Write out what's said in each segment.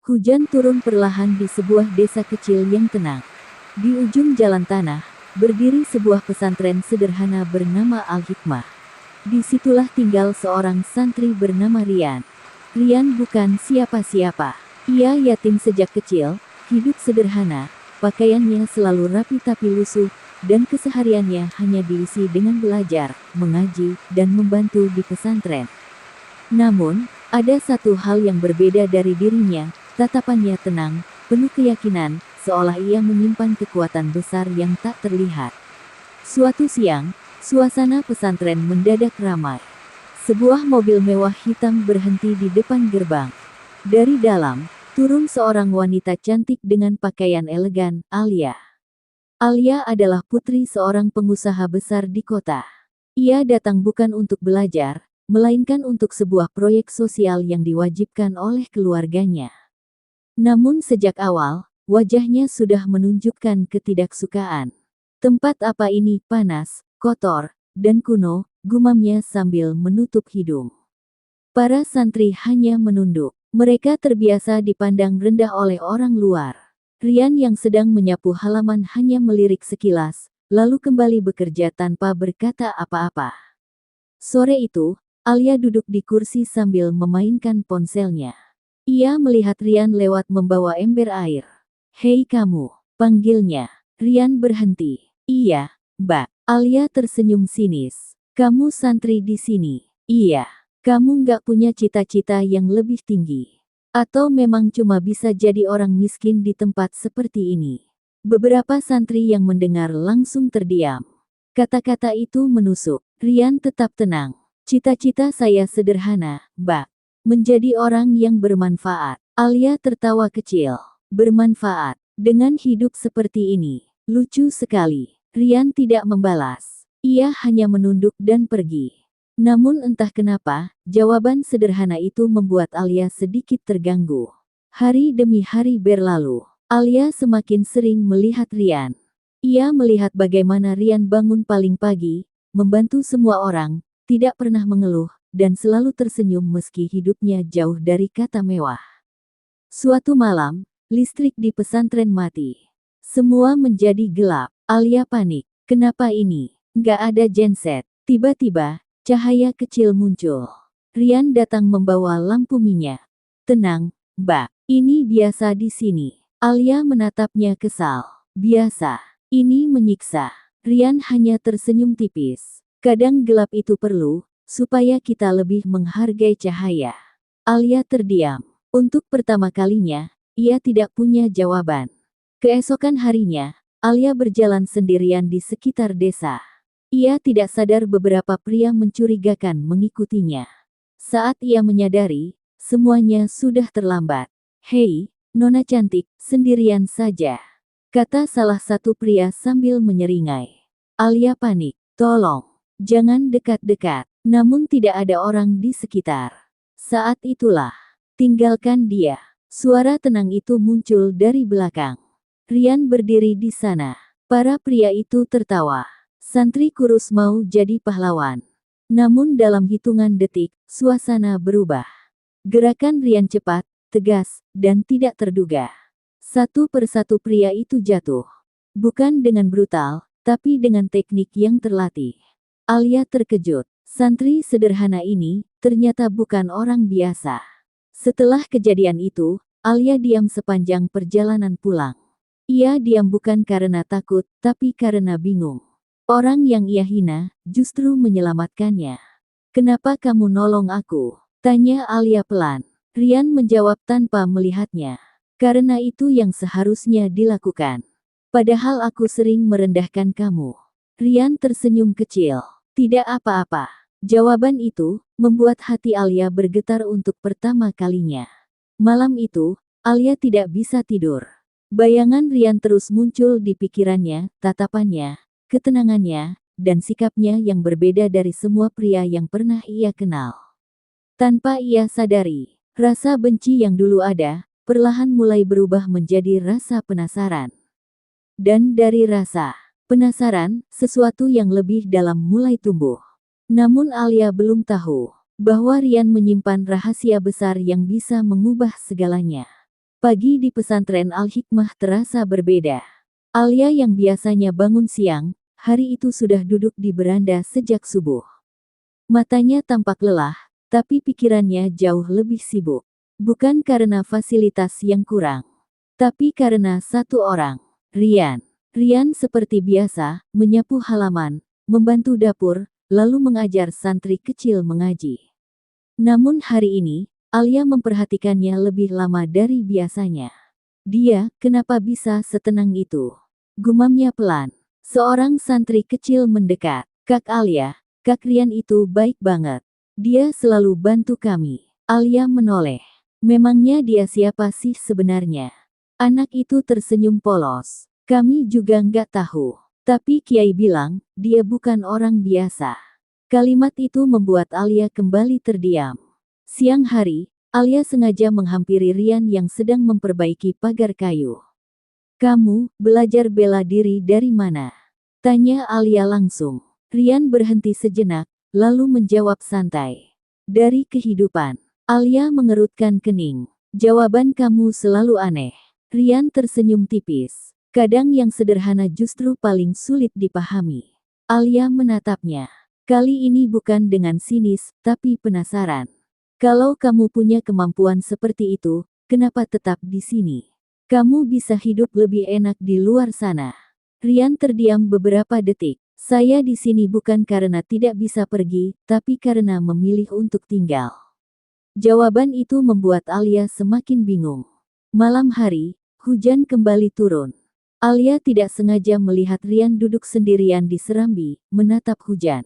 Hujan turun perlahan di sebuah desa kecil yang tenang. Di ujung jalan tanah, berdiri sebuah pesantren sederhana bernama Al-Hikmah. Disitulah tinggal seorang santri bernama Rian. Rian bukan siapa-siapa. Ia yatim sejak kecil, hidup sederhana, pakaiannya selalu rapi tapi lusuh, dan kesehariannya hanya diisi dengan belajar, mengaji, dan membantu di pesantren. Namun, ada satu hal yang berbeda dari dirinya. Tatapannya tenang, penuh keyakinan, seolah ia menyimpan kekuatan besar yang tak terlihat. Suatu siang, suasana pesantren mendadak ramai. Sebuah mobil mewah hitam berhenti di depan gerbang. Dari dalam, turun seorang wanita cantik dengan pakaian elegan, Alia. Alia adalah putri seorang pengusaha besar di kota. Ia datang bukan untuk belajar, melainkan untuk sebuah proyek sosial yang diwajibkan oleh keluarganya. Namun sejak awal, wajahnya sudah menunjukkan ketidaksukaan. Tempat apa ini panas, kotor, dan kuno, gumamnya sambil menutup hidung. Para santri hanya menunduk. Mereka terbiasa dipandang rendah oleh orang luar. Rian yang sedang menyapu halaman hanya melirik sekilas, lalu kembali bekerja tanpa berkata apa-apa. Sore itu, Alia duduk di kursi sambil memainkan ponselnya. Ia melihat Rian lewat membawa ember air. "Hei kamu," panggilnya. Rian berhenti. "Iya, Mbak." Alia tersenyum sinis. "Kamu santri di sini?" "Iya." "Kamu nggak punya cita-cita yang lebih tinggi? Atau memang cuma bisa jadi orang miskin di tempat seperti ini?" Beberapa santri yang mendengar langsung terdiam. Kata-kata itu menusuk. Rian tetap tenang. "Cita-cita saya sederhana, Mbak. Menjadi orang yang bermanfaat." Alia tertawa kecil. "Bermanfaat? Dengan hidup seperti ini? Lucu sekali." Rian tidak membalas. Ia hanya menunduk dan pergi. Namun entah kenapa, jawaban sederhana itu membuat Alia sedikit terganggu. Hari demi hari berlalu. Alia semakin sering melihat Rian. Ia melihat bagaimana Rian bangun paling pagi, membantu semua orang, tidak pernah mengeluh, dan selalu tersenyum meski hidupnya jauh dari kata mewah. Suatu malam, listrik di pesantren mati. Semua menjadi gelap. Alia panik. "Kenapa ini? Nggak ada genset." Tiba-tiba, cahaya kecil muncul. Rian datang membawa lampu minyak. "Tenang, Mbak. Ini biasa di sini." Alia menatapnya kesal. "Biasa? Ini menyiksa." Rian hanya tersenyum tipis. "Kadang gelap itu perlu, supaya kita lebih menghargai cahaya." Alia terdiam. Untuk pertama kalinya, ia tidak punya jawaban. Keesokan harinya, Alia berjalan sendirian di sekitar desa. Ia tidak sadar beberapa pria mencurigakan mengikutinya. Saat ia menyadari, semuanya sudah terlambat. "Hei, Nona cantik, sendirian saja?" kata salah satu pria sambil menyeringai. Alia panik. "Tolong, jangan dekat-dekat." Namun tidak ada orang di sekitar. Saat itulah, "Tinggalkan dia." Suara tenang itu muncul dari belakang. Rian berdiri di sana. Para pria itu tertawa. Santri kurus mau jadi pahlawan. Namun dalam hitungan detik, suasana berubah. Gerakan Rian cepat, tegas, dan tidak terduga. Satu persatu pria itu jatuh. Bukan dengan brutal, tapi dengan teknik yang terlatih. Alia terkejut. Santri sederhana ini, ternyata bukan orang biasa. Setelah kejadian itu, Alia diam sepanjang perjalanan pulang. Ia diam bukan karena takut, tapi karena bingung. Orang yang ia hina, justru menyelamatkannya. "Kenapa kamu nolong aku?" tanya Alia pelan. Rian menjawab tanpa melihatnya. "Karena itu yang seharusnya dilakukan. Padahal aku sering merendahkan kamu." Rian tersenyum kecil. "Tidak apa-apa." Jawaban itu membuat hati Alia bergetar untuk pertama kalinya. Malam itu, Alia tidak bisa tidur. Bayangan Rian terus muncul di pikirannya, tatapannya, ketenangannya, dan sikapnya yang berbeda dari semua pria yang pernah ia kenal. Tanpa ia sadari, rasa benci yang dulu ada, perlahan mulai berubah menjadi rasa penasaran. Dan dari rasa penasaran, sesuatu yang lebih dalam mulai tumbuh. Namun Alia belum tahu bahwa Rian menyimpan rahasia besar yang bisa mengubah segalanya. Pagi di pesantren Al-Hikmah terasa berbeda. Alia yang biasanya bangun siang, hari itu sudah duduk di beranda sejak subuh. Matanya tampak lelah, tapi pikirannya jauh lebih sibuk. Bukan karena fasilitas yang kurang, tapi karena satu orang, Rian. Rian seperti biasa, menyapu halaman, membantu dapur, lalu mengajar santri kecil mengaji. Namun hari ini, Alia memperhatikannya lebih lama dari biasanya. Dia, kenapa bisa setenang itu? Gumamnya pelan. Seorang santri kecil mendekat. Kak Alia, Kak Rian itu baik banget. Dia selalu bantu kami. Alia menoleh. Memangnya dia siapa sih sebenarnya? Anak itu tersenyum polos. Kami juga nggak tahu. Tapi Kiai bilang, dia bukan orang biasa. Kalimat itu membuat Alia kembali terdiam. Siang hari, Alia sengaja menghampiri Rian yang sedang memperbaiki pagar kayu. Kamu, belajar bela diri dari mana? Tanya Alia langsung. Rian berhenti sejenak, lalu menjawab santai. Dari kehidupan. Alia mengerutkan kening. Jawaban kamu selalu aneh. Rian tersenyum tipis. Kadang yang sederhana justru paling sulit dipahami. Alia menatapnya. Kali ini bukan dengan sinis, tapi penasaran. Kalau kamu punya kemampuan seperti itu, kenapa tetap di sini? Kamu bisa hidup lebih enak di luar sana. Rian terdiam beberapa detik. Saya di sini bukan karena tidak bisa pergi, tapi karena memilih untuk tinggal. Jawaban itu membuat Alia semakin bingung. Malam hari, hujan kembali turun. Alia tidak sengaja melihat Rian duduk sendirian di serambi, menatap hujan.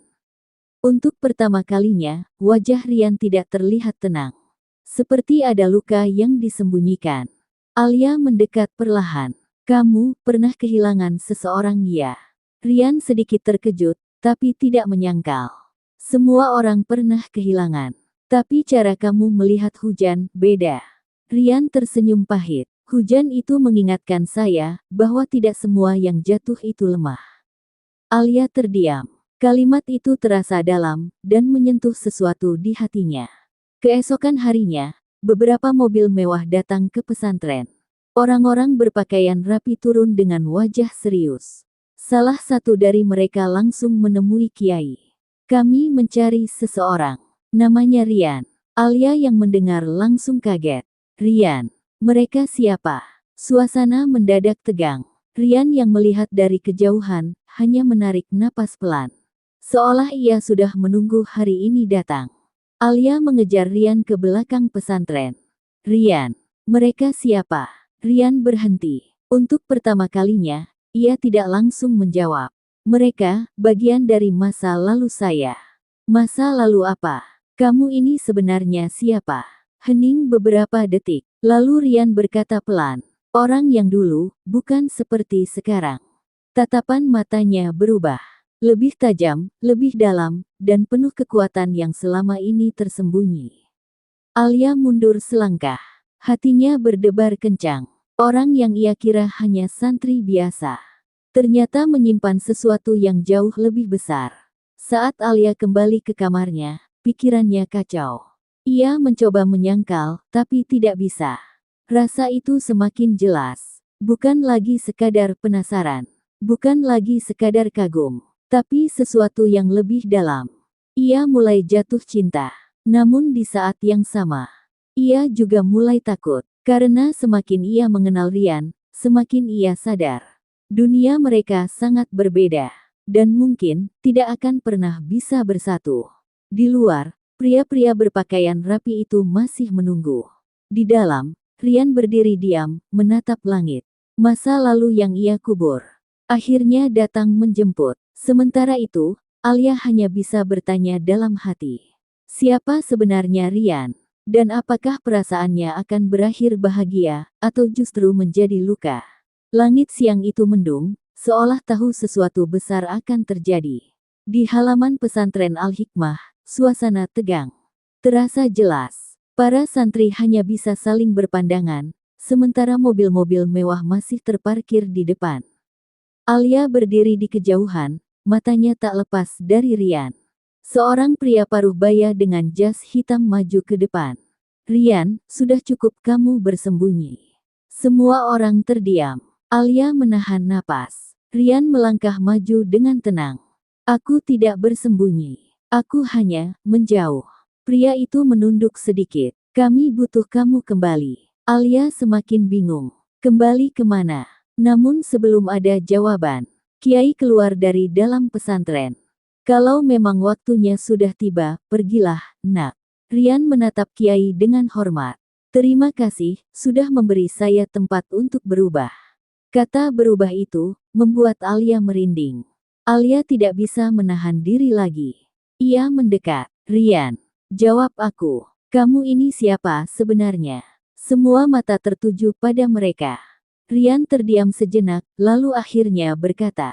Untuk pertama kalinya, wajah Rian tidak terlihat tenang. Seperti ada luka yang disembunyikan. Alia mendekat perlahan. Kamu pernah kehilangan seseorang ya? Rian sedikit terkejut, tapi tidak menyangkal. Semua orang pernah kehilangan. Tapi cara kamu melihat hujan, beda. Rian tersenyum pahit. Hujan itu mengingatkan saya, bahwa tidak semua yang jatuh itu lemah. Alia terdiam. Kalimat itu terasa dalam, dan menyentuh sesuatu di hatinya. Keesokan harinya, beberapa mobil mewah datang ke pesantren. Orang-orang berpakaian rapi turun dengan wajah serius. Salah satu dari mereka langsung menemui Kiai. Kami mencari seseorang. Namanya Rian. Alia yang mendengar langsung kaget. Rian. Mereka siapa? Suasana mendadak tegang. Rian yang melihat dari kejauhan, hanya menarik napas pelan. Seolah ia sudah menunggu hari ini datang. Alia mengejar Rian ke belakang pesantren. Rian. Mereka siapa? Rian berhenti. Untuk pertama kalinya, ia tidak langsung menjawab. Mereka, bagian dari masa lalu saya. Masa lalu apa? Kamu ini sebenarnya siapa? Hening beberapa detik. Lalu Rian berkata pelan. Orang yang dulu, bukan seperti sekarang. Tatapan matanya berubah. Lebih tajam, lebih dalam, dan penuh kekuatan yang selama ini tersembunyi. Alia mundur selangkah. Hatinya berdebar kencang. Orang yang ia kira hanya santri biasa, ternyata menyimpan sesuatu yang jauh lebih besar. Saat Alia kembali ke kamarnya, pikirannya kacau. Ia mencoba menyangkal, tapi tidak bisa. Rasa itu semakin jelas. Bukan lagi sekadar penasaran. Bukan lagi sekadar kagum. Tapi sesuatu yang lebih dalam. Ia mulai jatuh cinta. Namun di saat yang sama, ia juga mulai takut. Karena semakin ia mengenal Rian, semakin ia sadar. Dunia mereka sangat berbeda. Dan mungkin, tidak akan pernah bisa bersatu. Di luar, pria-pria berpakaian rapi itu masih menunggu. Di dalam, Rian berdiri diam, menatap langit. Masa lalu yang ia kubur akhirnya datang menjemput. Sementara itu, Alia hanya bisa bertanya dalam hati. Siapa sebenarnya Rian? Dan apakah perasaannya akan berakhir bahagia, atau justru menjadi luka? Langit siang itu mendung, seolah tahu sesuatu besar akan terjadi. Di halaman pesantren Al-Hikmah, suasana tegang. Terasa jelas, para santri hanya bisa saling berpandangan, sementara mobil-mobil mewah masih terparkir di depan. Alia berdiri di kejauhan, matanya tak lepas dari Rian. Seorang pria paruh baya dengan jas hitam maju ke depan. Rian, sudah cukup kamu bersembunyi. Semua orang terdiam. Alia menahan napas. Rian melangkah maju dengan tenang. Aku tidak bersembunyi. Aku hanya menjauh. Pria itu menunduk sedikit. Kami butuh kamu kembali. Alia semakin bingung. Kembali kemana? Namun sebelum ada jawaban, Kiai keluar dari dalam pesantren. Kalau memang waktunya sudah tiba, pergilah, nak. Rian menatap Kiai dengan hormat. Terima kasih, sudah memberi saya tempat untuk berubah. Kata berubah itu, membuat Alia merinding. Alia tidak bisa menahan diri lagi. Ia mendekat. Rian, jawab aku. Kamu ini siapa sebenarnya? Semua mata tertuju pada mereka. Rian terdiam sejenak, lalu akhirnya berkata,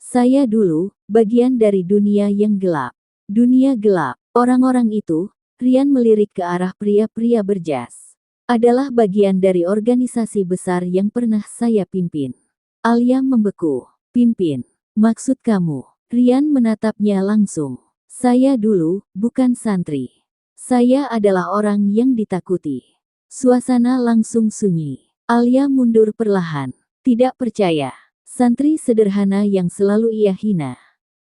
saya dulu, bagian dari dunia yang gelap. Dunia gelap. Orang-orang itu, Rian melirik ke arah pria-pria berjas, adalah bagian dari organisasi besar yang pernah saya pimpin. Alia membeku. Pimpin. Maksud kamu? Rian menatapnya langsung. Saya dulu, bukan santri. Saya adalah orang yang ditakuti. Suasana langsung sunyi. Alia mundur perlahan. Tidak percaya. Santri sederhana yang selalu ia hina.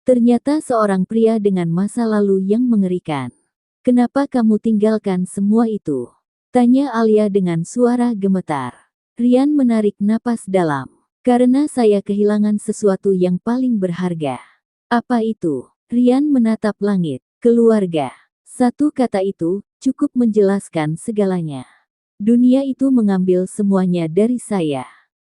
Ternyata seorang pria dengan masa lalu yang mengerikan. Kenapa kamu tinggalkan semua itu? Tanya Alia dengan suara gemetar. Rian menarik napas dalam. Karena saya kehilangan sesuatu yang paling berharga. Apa itu? Rian menatap langit. Keluarga. Satu kata itu, cukup menjelaskan segalanya. Dunia itu mengambil semuanya dari saya.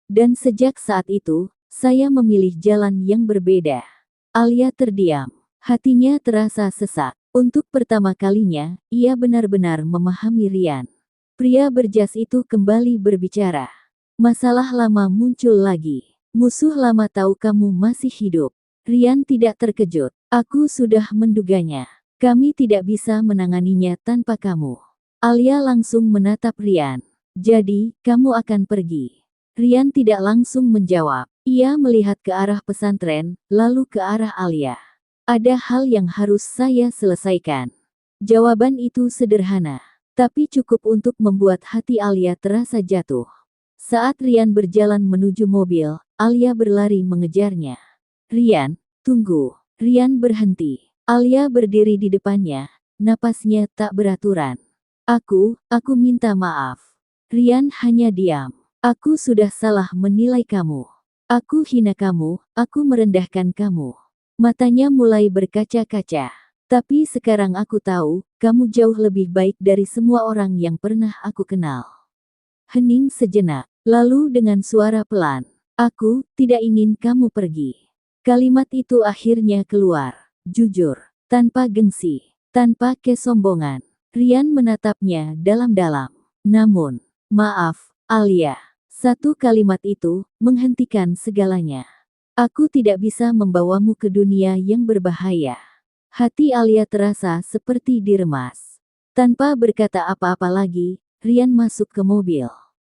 Dan sejak saat itu, saya memilih jalan yang berbeda. Alia terdiam. Hatinya terasa sesak. Untuk pertama kalinya, ia benar-benar memahami Rian. Pria berjas itu kembali berbicara. Masalah lama muncul lagi. Musuh lama tahu kamu masih hidup. Rian tidak terkejut. Aku sudah menduganya. Kami tidak bisa menanganinya tanpa kamu. Alia langsung menatap Rian. Jadi, kamu akan pergi. Rian tidak langsung menjawab. Ia melihat ke arah pesantren, lalu ke arah Alia. Ada hal yang harus saya selesaikan. Jawaban itu sederhana, tapi cukup untuk membuat hati Alia terasa jatuh. Saat Rian berjalan menuju mobil, Alia berlari mengejarnya. Rian, tunggu. Rian berhenti. Alia berdiri di depannya, napasnya tak beraturan. Aku minta maaf. Rian hanya diam. Aku sudah salah menilai kamu. Aku hina kamu, aku merendahkan kamu. Matanya mulai berkaca-kaca. Tapi sekarang aku tahu, kamu jauh lebih baik dari semua orang yang pernah aku kenal. Hening sejenak, lalu dengan suara pelan. Aku tidak ingin kamu pergi. Kalimat itu akhirnya keluar. Jujur, tanpa gengsi, tanpa kesombongan. Rian menatapnya dalam-dalam. Namun, maaf, Alia. Satu kalimat itu menghentikan segalanya. Aku tidak bisa membawamu ke dunia yang berbahaya. Hati Alia terasa seperti diremas. Tanpa berkata apa-apa lagi, Rian masuk ke mobil.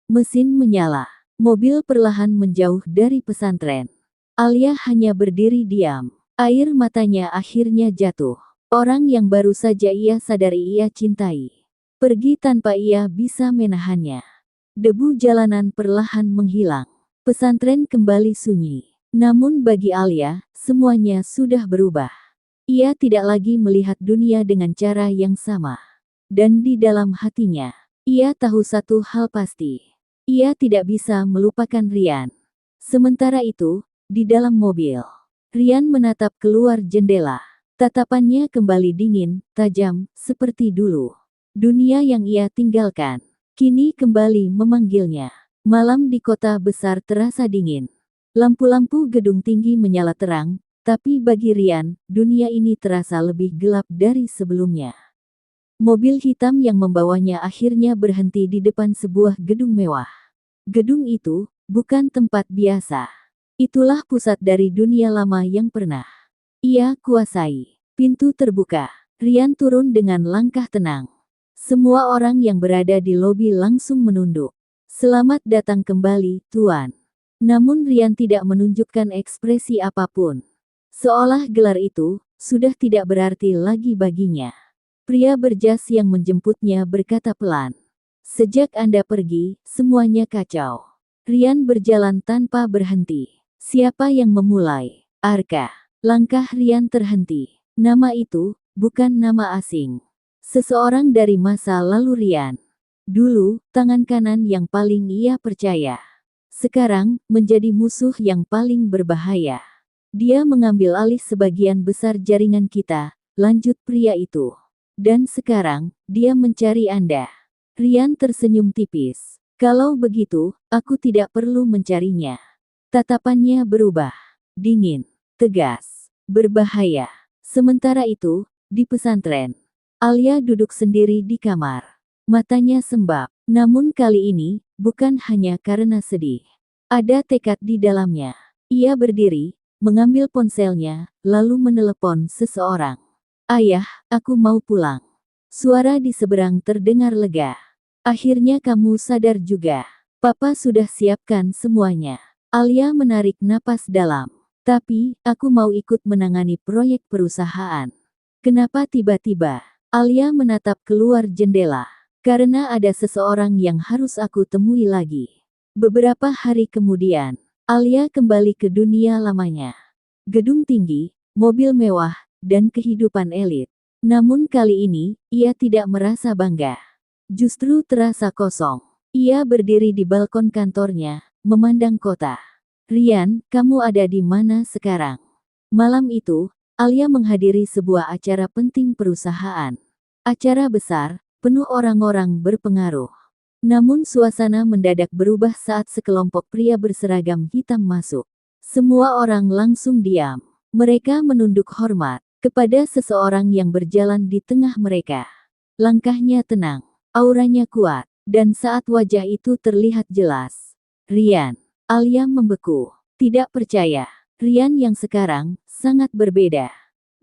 Mesin menyala. Mobil perlahan menjauh dari pesantren. Alia hanya berdiri diam. Air matanya akhirnya jatuh. Orang yang baru saja ia sadari ia cintai. Pergi tanpa ia bisa menahannya. Debu jalanan perlahan menghilang. Pesantren kembali sunyi. Namun bagi Alia, semuanya sudah berubah. Ia tidak lagi melihat dunia dengan cara yang sama. Dan di dalam hatinya, ia tahu satu hal pasti. Ia tidak bisa melupakan Rian. Sementara itu, di dalam mobil, Rian menatap keluar jendela. Tatapannya kembali dingin, tajam, seperti dulu. Dunia yang ia tinggalkan kini kembali memanggilnya. Malam di kota besar terasa dingin. Lampu-lampu gedung tinggi menyala terang, tapi bagi Rian, dunia ini terasa lebih gelap dari sebelumnya. Mobil hitam yang membawanya akhirnya berhenti di depan sebuah gedung mewah. Gedung itu bukan tempat biasa. Itulah pusat dari dunia lama yang pernah ia kuasai. Pintu terbuka. Rian turun dengan langkah tenang. Semua orang yang berada di lobi langsung menunduk. Selamat datang kembali, Tuan. Namun Rian tidak menunjukkan ekspresi apapun. Seolah gelar itu sudah tidak berarti lagi baginya. Pria berjas yang menjemputnya berkata pelan. Sejak Anda pergi, semuanya kacau. Rian berjalan tanpa berhenti. Siapa yang memulai? Arka. Langkah Rian terhenti. Nama itu bukan nama asing. Seseorang dari masa lalu Rian. Dulu, tangan kanan yang paling ia percaya. Sekarang, menjadi musuh yang paling berbahaya. Dia mengambil alih sebagian besar jaringan kita, lanjut pria itu. Dan sekarang, dia mencari Anda. Rian tersenyum tipis. Kalau begitu, aku tidak perlu mencarinya. Tatapannya berubah. Dingin, tegas, berbahaya. Sementara itu, di pesantren, Alia duduk sendiri di kamar. Matanya sembab, namun kali ini, bukan hanya karena sedih. Ada tekad di dalamnya. Ia berdiri, mengambil ponselnya, lalu menelepon seseorang. Ayah, aku mau pulang. Suara di seberang terdengar lega. Akhirnya kamu sadar juga. Papa sudah siapkan semuanya. Alia menarik napas dalam. Tapi, aku mau ikut menangani proyek perusahaan. Kenapa tiba-tiba? Alia menatap keluar jendela. Karena ada seseorang yang harus aku temui lagi. Beberapa hari kemudian, Alia kembali ke dunia lamanya. Gedung tinggi, mobil mewah, dan kehidupan elit. Namun kali ini, ia tidak merasa bangga. Justru terasa kosong. Ia berdiri di balkon kantornya, memandang kota. Rian, kamu ada di mana sekarang? Malam itu, Alia menghadiri sebuah acara penting perusahaan. Acara besar, penuh orang-orang berpengaruh. Namun suasana mendadak berubah saat sekelompok pria berseragam hitam masuk. Semua orang langsung diam. Mereka menunduk hormat kepada seseorang yang berjalan di tengah mereka. Langkahnya tenang, auranya kuat, dan saat wajah itu terlihat jelas. Rian. Alia membeku. Tidak percaya. Rian yang sekarang sangat berbeda.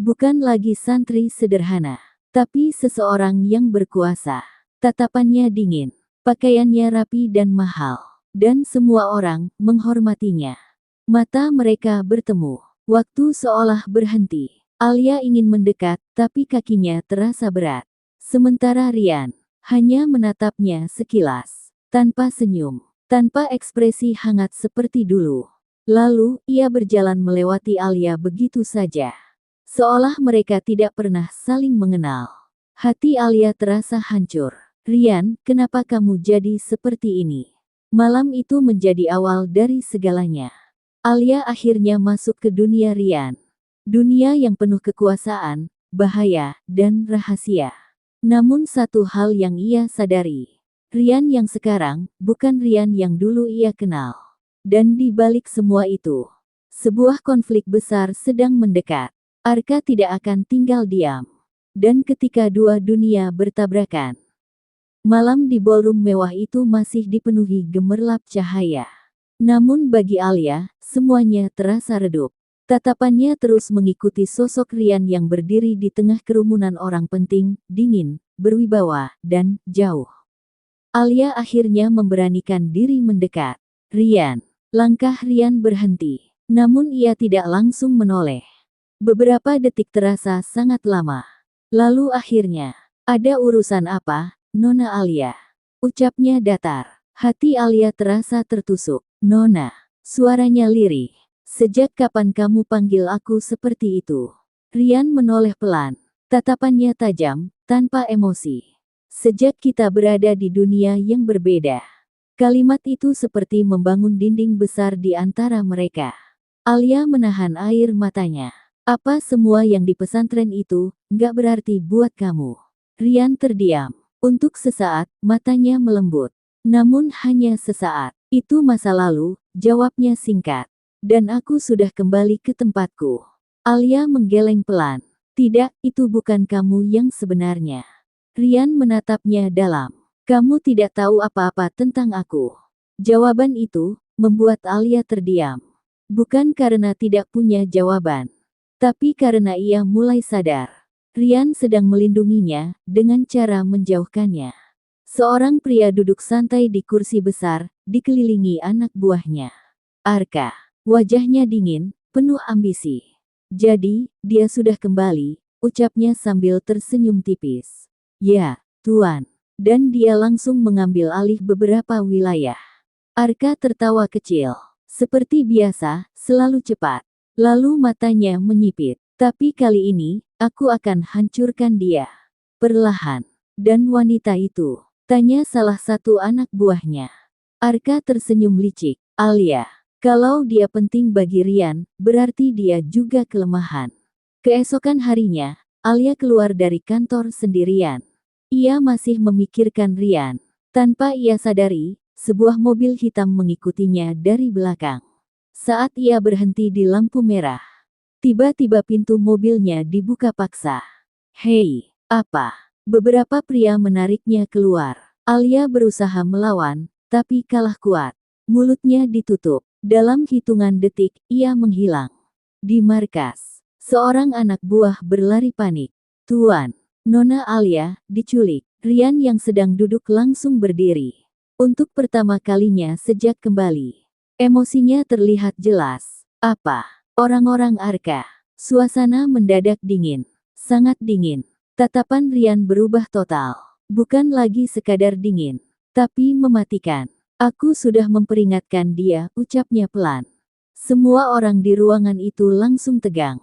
Bukan lagi santri sederhana, tapi seseorang yang berkuasa. Tatapannya dingin, pakaiannya rapi dan mahal, dan semua orang menghormatinya. Mata mereka bertemu. Waktu seolah berhenti. Alia ingin mendekat, tapi kakinya terasa berat. Sementara Rian hanya menatapnya sekilas, tanpa senyum, tanpa ekspresi hangat seperti dulu. Lalu, ia berjalan melewati Alia begitu saja. Seolah mereka tidak pernah saling mengenal. Hati Alia terasa hancur. Rian, kenapa kamu jadi seperti ini? Malam itu menjadi awal dari segalanya. Alia akhirnya masuk ke dunia Rian. Dunia yang penuh kekuasaan, bahaya, dan rahasia. Namun satu hal yang ia sadari. Rian yang sekarang, bukan Rian yang dulu ia kenal. Dan di balik semua itu, sebuah konflik besar sedang mendekat. Arka tidak akan tinggal diam. Dan ketika dua dunia bertabrakan, malam di ballroom mewah itu masih dipenuhi gemerlap cahaya. Namun bagi Alia, semuanya terasa redup. Tatapannya terus mengikuti sosok Rian yang berdiri di tengah kerumunan orang penting, dingin, berwibawa, dan jauh. Alia akhirnya memberanikan diri mendekat. Rian. Langkah Rian berhenti. Namun ia tidak langsung menoleh. Beberapa detik terasa sangat lama. Lalu akhirnya, ada urusan apa, Nona Alia? Ucapnya datar. Hati Alia terasa tertusuk. Nona. Suaranya lirih. Sejak kapan kamu panggil aku seperti itu? Rian menoleh pelan. Tatapannya tajam, tanpa emosi. Sejak kita berada di dunia yang berbeda. Kalimat itu seperti membangun dinding besar di antara mereka. Alia menahan air matanya. Apa semua yang di pesantren itu, nggak berarti buat kamu? Rian terdiam. Untuk sesaat, matanya melembut. Namun hanya sesaat. Itu masa lalu, jawabnya singkat. Dan aku sudah kembali ke tempatku. Alia menggeleng pelan. Tidak, itu bukan kamu yang sebenarnya. Rian menatapnya dalam. Kamu tidak tahu apa-apa tentang aku. Jawaban itu membuat Alia terdiam. Bukan karena tidak punya jawaban, tapi karena ia mulai sadar. Rian sedang melindunginya dengan cara menjauhkannya. Seorang pria duduk santai di kursi besar, dikelilingi anak buahnya. Arka. Wajahnya dingin, penuh ambisi. Jadi, dia sudah kembali, ucapnya sambil tersenyum tipis. Ya, Tuan. Dan dia langsung mengambil alih beberapa wilayah. Arka tertawa kecil. Seperti biasa, selalu cepat. Lalu matanya menyipit. Tapi kali ini, aku akan hancurkan dia. Perlahan. Dan wanita itu? Tanya salah satu anak buahnya. Arka tersenyum licik. Alia. Kalau dia penting bagi Rian, berarti dia juga kelemahan. Keesokan harinya, Alia keluar dari kantor sendirian. Ia masih memikirkan Rian. Tanpa ia sadari, sebuah mobil hitam mengikutinya dari belakang. Saat ia berhenti di lampu merah, tiba-tiba pintu mobilnya dibuka paksa. Hei, apa? Beberapa pria menariknya keluar. Alia berusaha melawan, tapi kalah kuat. Mulutnya ditutup. Dalam hitungan detik, ia menghilang. Di markas, seorang anak buah berlari panik. Tuan, Nona Alia, diculik. Rian yang sedang duduk langsung berdiri. Untuk pertama kalinya sejak kembali. Emosinya terlihat jelas. Apa? Orang-orang Arka. Suasana mendadak dingin. Sangat dingin. Tatapan Rian berubah total. Bukan lagi sekadar dingin, tapi mematikan. Aku sudah memperingatkan dia, ucapnya pelan. Semua orang di ruangan itu langsung tegang.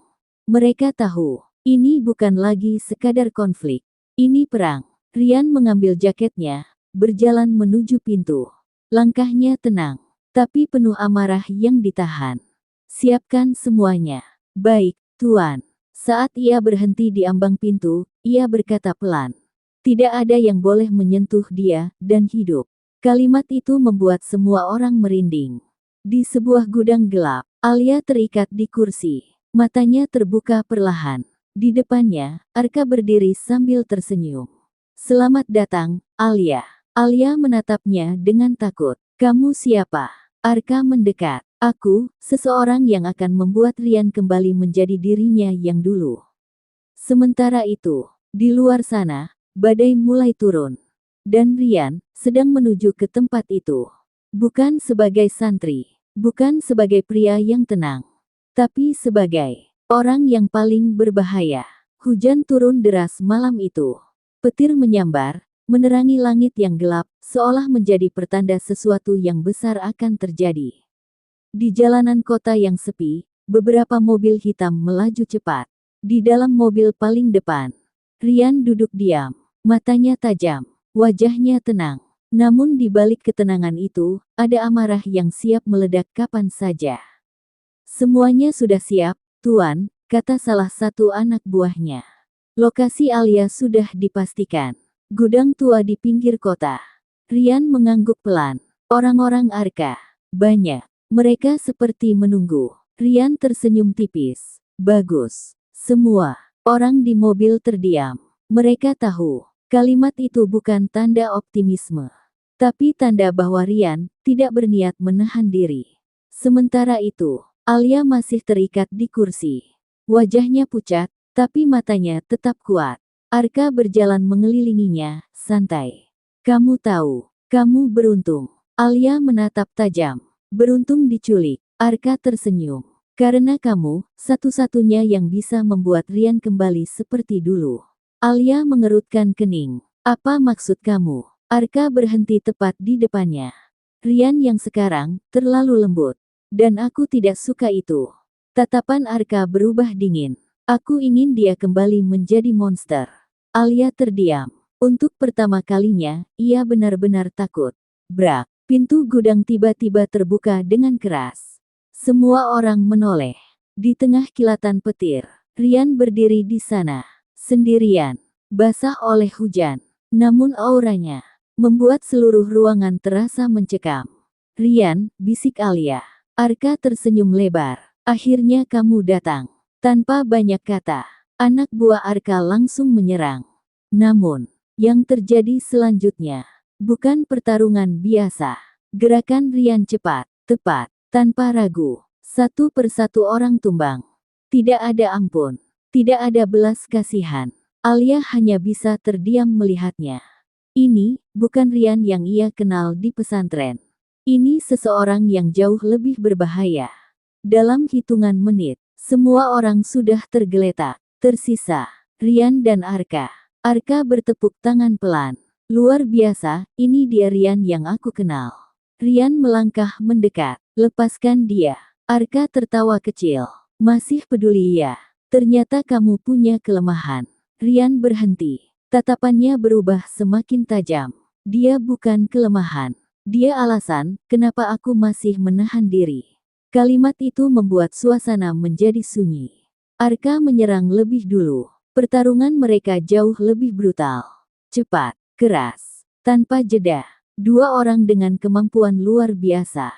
Mereka tahu, ini bukan lagi sekadar konflik. Ini perang. Rian mengambil jaketnya, berjalan menuju pintu. Langkahnya tenang, tapi penuh amarah yang ditahan. Siapkan semuanya. Baik, Tuan. Saat ia berhenti di ambang pintu, ia berkata pelan. Tidak ada yang boleh menyentuh dia, dan hidup. Kalimat itu membuat semua orang merinding. Di sebuah gudang gelap, Alia terikat di kursi. Matanya terbuka perlahan. Di depannya, Arka berdiri sambil tersenyum. Selamat datang, Alia. Alia menatapnya dengan takut. Kamu siapa? Arka mendekat. Aku, seseorang yang akan membuat Rian kembali menjadi dirinya yang dulu. Sementara itu, di luar sana, badai mulai turun. Dan Rian sedang menuju ke tempat itu. Bukan sebagai santri, bukan sebagai pria yang tenang, tapi sebagai orang yang paling berbahaya. Hujan turun deras malam itu. Petir menyambar, menerangi langit yang gelap, seolah menjadi pertanda sesuatu yang besar akan terjadi. Di jalanan kota yang sepi, beberapa mobil hitam melaju cepat. Di dalam mobil paling depan, Rian duduk diam, matanya tajam, wajahnya tenang. Namun di balik ketenangan itu, ada amarah yang siap meledak kapan saja. Semuanya sudah siap, Tuan, kata salah satu anak buahnya. Lokasi Alia sudah dipastikan. Gudang tua di pinggir kota. Rian mengangguk pelan. Orang-orang Arka. Banyak. Mereka seperti menunggu. Rian tersenyum tipis. Bagus. Semua orang di mobil terdiam. Mereka tahu, kalimat itu bukan tanda optimisme. Tapi tanda bahwa Rian tidak berniat menahan diri. Sementara itu, Alia masih terikat di kursi. Wajahnya pucat, tapi matanya tetap kuat. Arka berjalan mengelilinginya, santai. Kamu tahu, kamu beruntung. Alia menatap tajam. Beruntung diculik. Arka tersenyum. Karena kamu, satu-satunya yang bisa membuat Rian kembali seperti dulu. Alia mengerutkan kening. Apa maksud kamu? Arka berhenti tepat di depannya. Rian yang sekarang, terlalu lembut. Dan aku tidak suka itu. Tatapan Arka berubah dingin. Aku ingin dia kembali menjadi monster. Alia terdiam. Untuk pertama kalinya, ia benar-benar takut. Brak, pintu gudang tiba-tiba terbuka dengan keras. Semua orang menoleh. Di tengah kilatan petir, Rian berdiri di sana, sendirian, basah oleh hujan. Namun auranya membuat seluruh ruangan terasa mencekam. Rian, bisik Alia. Arka tersenyum lebar. Akhirnya kamu datang. Tanpa banyak kata, anak buah Arka langsung menyerang. Namun, yang terjadi selanjutnya bukan pertarungan biasa. Gerakan Rian cepat, tepat, tanpa ragu. Satu persatu orang tumbang. Tidak ada ampun, tidak ada belas kasihan. Alia hanya bisa terdiam melihatnya. Ini bukan Rian yang ia kenal di pesantren. Ini seseorang yang jauh lebih berbahaya. Dalam hitungan menit, semua orang sudah tergeletak. Tersisa Rian dan Arka. Arka bertepuk tangan pelan. Luar biasa, ini dia Rian yang aku kenal. Rian melangkah mendekat. Lepaskan dia. Arka tertawa kecil. Masih peduli ya? Ternyata kamu punya kelemahan. Rian berhenti. Tatapannya berubah semakin tajam. Dia bukan kelemahan. Dia alasan kenapa aku masih menahan diri. Kalimat itu membuat suasana menjadi sunyi. Arka menyerang lebih dulu. Pertarungan mereka jauh lebih brutal. Cepat, keras, tanpa jeda. Dua orang dengan kemampuan luar biasa.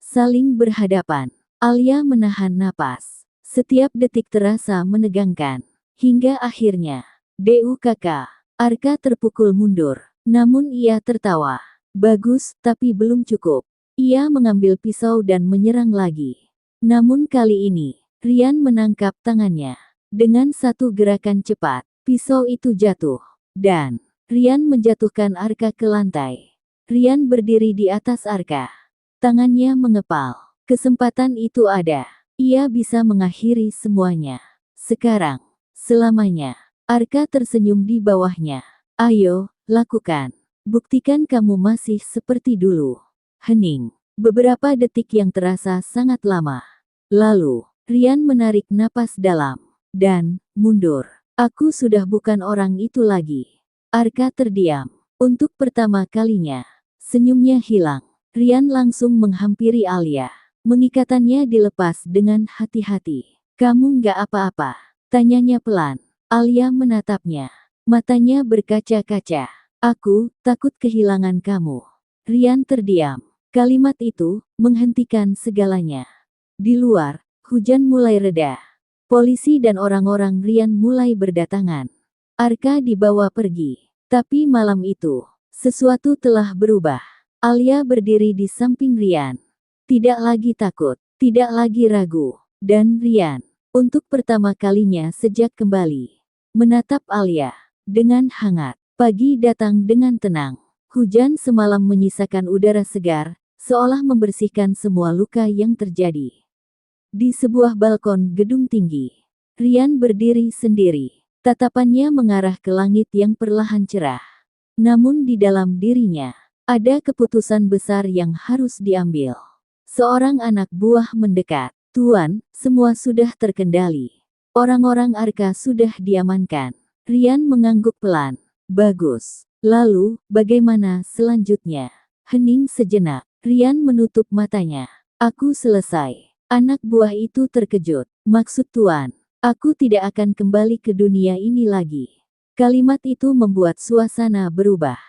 Saling berhadapan. Alia menahan napas. Setiap detik terasa menegangkan. Hingga akhirnya, DUKK. Arka terpukul mundur. Namun ia tertawa. Bagus, tapi belum cukup. Ia mengambil pisau dan menyerang lagi. Namun kali ini, Rian menangkap tangannya. Dengan satu gerakan cepat, pisau itu jatuh. Dan, Rian menjatuhkan Arka ke lantai. Rian berdiri di atas Arka. Tangannya mengepal. Kesempatan itu ada. Ia bisa mengakhiri semuanya. Sekarang, selamanya. Arka tersenyum di bawahnya. Ayo, lakukan. Buktikan kamu masih seperti dulu. Hening. Beberapa detik yang terasa sangat lama. Lalu, Rian menarik napas dalam. Dan, mundur. Aku sudah bukan orang itu lagi. Arka terdiam. Untuk pertama kalinya, senyumnya hilang. Rian langsung menghampiri Alia. Mengikatannya dilepas dengan hati-hati. Kamu nggak apa-apa? Tanyanya pelan. Alia menatapnya. Matanya berkaca-kaca. Aku takut kehilangan kamu. Rian terdiam. Kalimat itu menghentikan segalanya. Di luar, hujan mulai reda. Polisi dan orang-orang Rian mulai berdatangan. Arka dibawa pergi. Tapi malam itu, sesuatu telah berubah. Alia berdiri di samping Rian. Tidak lagi takut, tidak lagi ragu. Dan Rian, untuk pertama kalinya sejak kembali, menatap Alia dengan hangat. Pagi datang dengan tenang. Hujan semalam menyisakan udara segar, seolah membersihkan semua luka yang terjadi. Di sebuah balkon gedung tinggi, Rian berdiri sendiri. Tatapannya mengarah ke langit yang perlahan cerah. Namun di dalam dirinya, ada keputusan besar yang harus diambil. Seorang anak buah mendekat. Tuan, semua sudah terkendali. Orang-orang Arka sudah diamankan. Rian mengangguk pelan. Bagus. Lalu, bagaimana selanjutnya? Hening sejenak. Rian menutup matanya. Aku selesai. Anak buah itu terkejut. Maksud Tuan, aku tidak akan kembali ke dunia ini lagi. Kalimat itu membuat suasana berubah.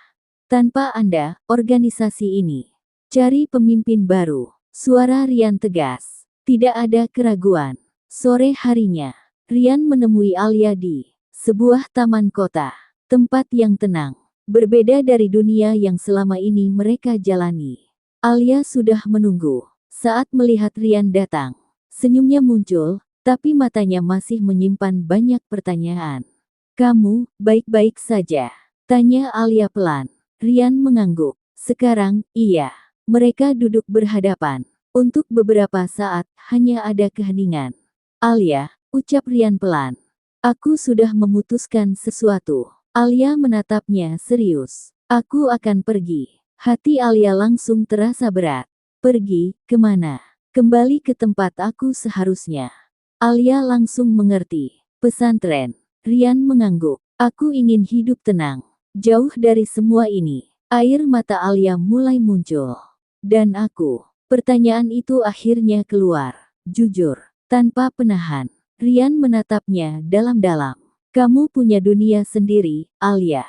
Tanpa Anda, organisasi ini. Cari pemimpin baru. Suara Rian tegas. Tidak ada keraguan. Sore harinya, Rian menemui Alia di sebuah taman kota. Tempat yang tenang. Berbeda dari dunia yang selama ini mereka jalani. Alia sudah menunggu. Saat melihat Rian datang, senyumnya muncul, tapi matanya masih menyimpan banyak pertanyaan. Kamu, baik-baik saja? Tanya Alia pelan. Rian mengangguk. Sekarang, iya. Mereka duduk berhadapan. Untuk beberapa saat, hanya ada keheningan. Alia, ucap Rian pelan. Aku sudah memutuskan sesuatu. Alia menatapnya serius. Aku akan pergi. Hati Alia langsung terasa berat. Pergi, kemana? Kembali ke tempat aku seharusnya. Alia langsung mengerti. Pesantren. Rian mengangguk. Aku ingin hidup tenang. Jauh dari semua ini. Air mata Alia mulai muncul. Dan aku. Pertanyaan itu akhirnya keluar. Jujur. Tanpa penahan. Rian menatapnya dalam-dalam. Kamu punya dunia sendiri, Alia.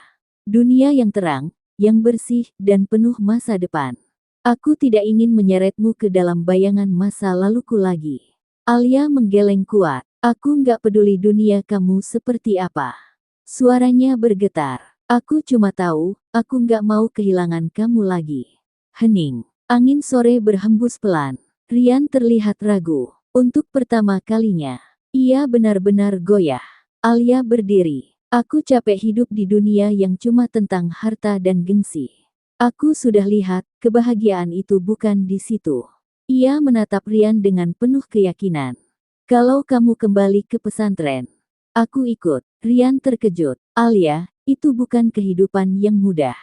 Dunia yang terang, yang bersih, dan penuh masa depan. Aku tidak ingin menyeretmu ke dalam bayangan masa laluku lagi. Alia menggeleng kuat. Aku nggak peduli dunia kamu seperti apa. Suaranya bergetar. Aku cuma tahu, aku nggak mau kehilangan kamu lagi. Hening. Angin sore berhembus pelan. Rian terlihat ragu. Untuk pertama kalinya, ia benar-benar goyah. Alia berdiri. Aku capek hidup di dunia yang cuma tentang harta dan gengsi. Aku sudah lihat, kebahagiaan itu bukan di situ. Ia menatap Rian dengan penuh keyakinan. Kalau kamu kembali ke pesantren, aku ikut. Rian terkejut. Alia, itu bukan kehidupan yang mudah.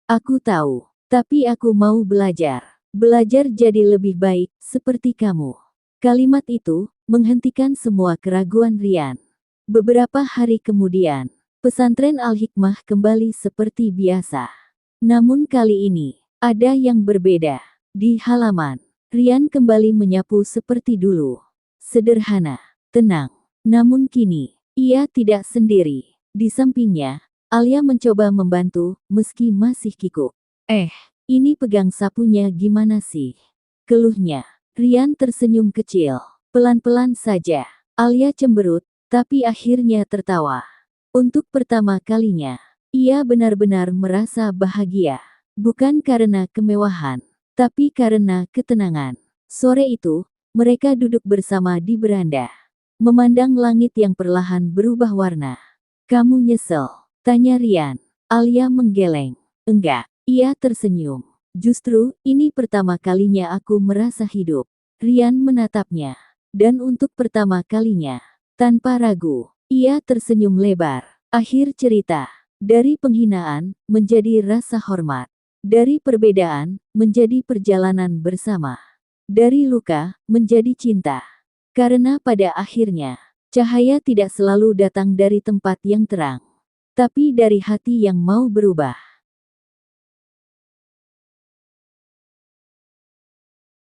Aku tahu, tapi aku mau belajar. Belajar jadi lebih baik, seperti kamu. Kalimat itu menghentikan semua keraguan Rian. Beberapa hari kemudian, pesantren Al-Hikmah kembali seperti biasa. Namun kali ini, ada yang berbeda. Di halaman, Rian kembali menyapu seperti dulu. Sederhana, tenang. Namun kini, ia tidak sendiri. Di sampingnya, Alia mencoba membantu, meski masih kikuk. Ini pegang sapunya gimana sih? Keluhnya. Rian tersenyum kecil. Pelan-pelan saja. Alia cemberut, tapi akhirnya tertawa. Untuk pertama kalinya, ia benar-benar merasa bahagia. Bukan karena kemewahan, tapi karena ketenangan. Sore itu, mereka duduk bersama di beranda. Memandang langit yang perlahan berubah warna. Kamu nyesel? Tanya Rian. Alia menggeleng. Enggak. Ia tersenyum. Justru, ini pertama kalinya aku merasa hidup. Rian menatapnya. Dan untuk pertama kalinya, tanpa ragu, ia tersenyum lebar. Akhir cerita. Dari penghinaan, menjadi rasa hormat. Dari perbedaan, menjadi perjalanan bersama. Dari luka, menjadi cinta. Karena pada akhirnya, cahaya tidak selalu datang dari tempat yang terang, tapi dari hati yang mau berubah.